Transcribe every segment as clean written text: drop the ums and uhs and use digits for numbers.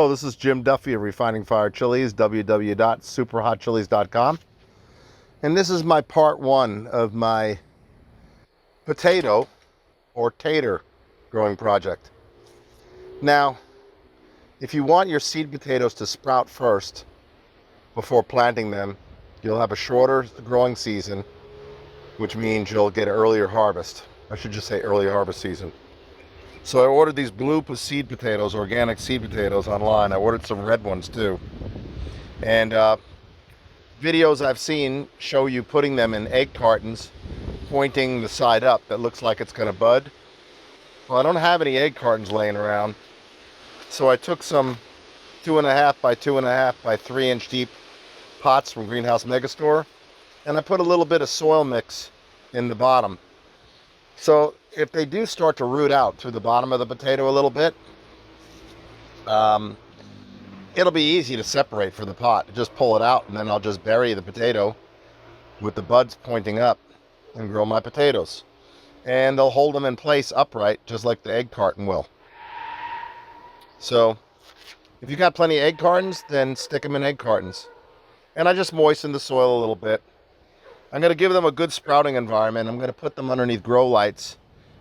Hello, this is Jim Duffy of Refining Fire Chiles, www.superhotchilies.com. And this is my part one of my potato or tater growing project. Now, if you want your seed potatoes to sprout first before planting them, you'll have a shorter growing season, which means you'll get earlier harvest. I should just say early harvest season. So I ordered these blue seed potatoes, organic seed potatoes online. I ordered some red ones too. And videos I've seen show you putting them in egg cartons, pointing the side up that looks like it's going to bud. Well, I don't have any egg cartons laying around. So I took some 2.5 by 2.5 by 3-inch deep pots from Greenhouse Megastore, and I put a little bit of soil mix in the bottom. So if they do start to root out through the bottom of the potato a little bit, it'll be easy to separate for the pot. Just pull it out, and then I'll just bury the potato with the buds pointing up and grow my potatoes. And they'll hold them in place upright, just like the egg carton will. So if you got plenty of egg cartons, then stick them in egg cartons. And I just moisten the soil a little bit. I'm going to give them a good sprouting environment. I'm going to put them underneath grow lights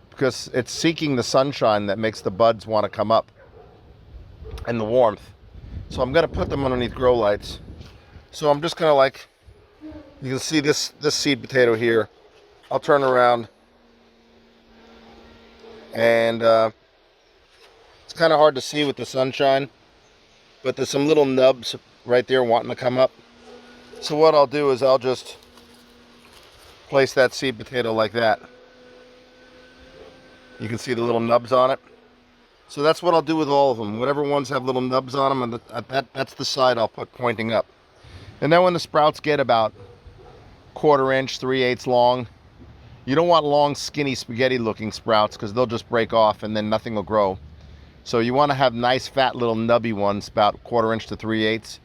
because it's seeking the sunshine that makes the buds want to come up and the warmth. So I'm going to put them underneath grow lights. So I'm just going to you can see this seed potato here. I'll turn around, and it's kind of hard to see with the sunshine, but there's some little nubs right there wanting to come up. So what I'll do is I'll just place that seed potato like that. You can see the little nubs on it. So that's what I'll do with all of them. Whatever ones have little nubs on them, and that's the side I'll put pointing up. And then when the sprouts get about 1/4 inch, 3/8 long, you don't want long, skinny, spaghetti looking sprouts because they'll just break off and then nothing will grow. So you want to have nice, fat, little nubby ones about 1/4 inch to 3/8,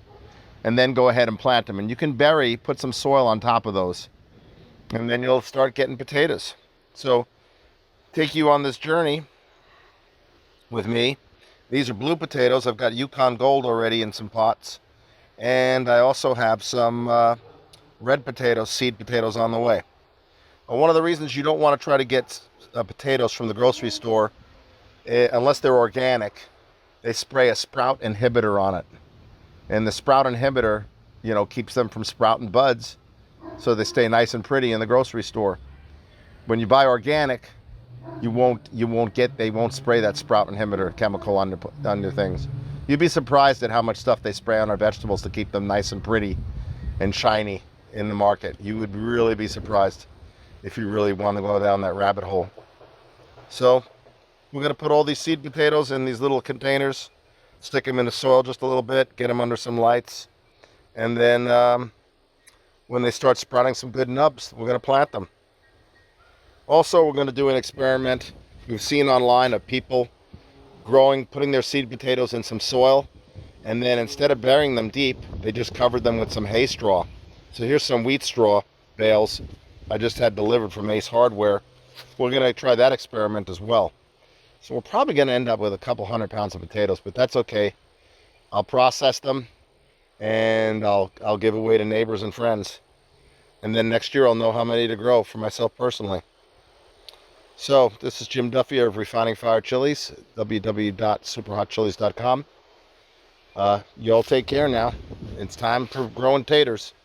and then go ahead and plant them. And you can put some soil on top of those, and then you'll start getting potatoes. So take you on this journey with me. These are blue potatoes. I've got Yukon Gold already in some pots, and I also have some red potatoes, seed potatoes on the way. One of the reasons you don't want to try to get potatoes from the grocery store, unless they're organic, they spray a sprout inhibitor on it, and the sprout inhibitor, keeps them from sprouting buds, so they stay nice and pretty in the grocery store. When you buy organic, they won't spray that sprout inhibitor chemical on your things. You'd be surprised at how much stuff they spray on our vegetables to keep them nice and pretty and shiny in the market. You would really be surprised if you really want to go down that rabbit hole. So we're going to put all these seed potatoes in these little containers, stick them in the soil just a little bit, get them under some lights, and then when they start sprouting some good nubs, we're going to plant them. Also, we're going to do an experiment we've seen online of people putting their seed potatoes in some soil, and then instead of burying them deep, they just covered them with some hay straw. So here's some wheat straw bales I just had delivered from Ace Hardware. We're going to try that experiment as well. So we're probably going to end up with a couple 100 pounds of potatoes, but that's okay. I'll process them, and I'll give away to neighbors and friends. And then next year I'll know how many to grow for myself personally. So this is Jim Duffy of Refining Fire Chiles, www.superhotchilies.com. Y'all take care now. It's time for growing taters.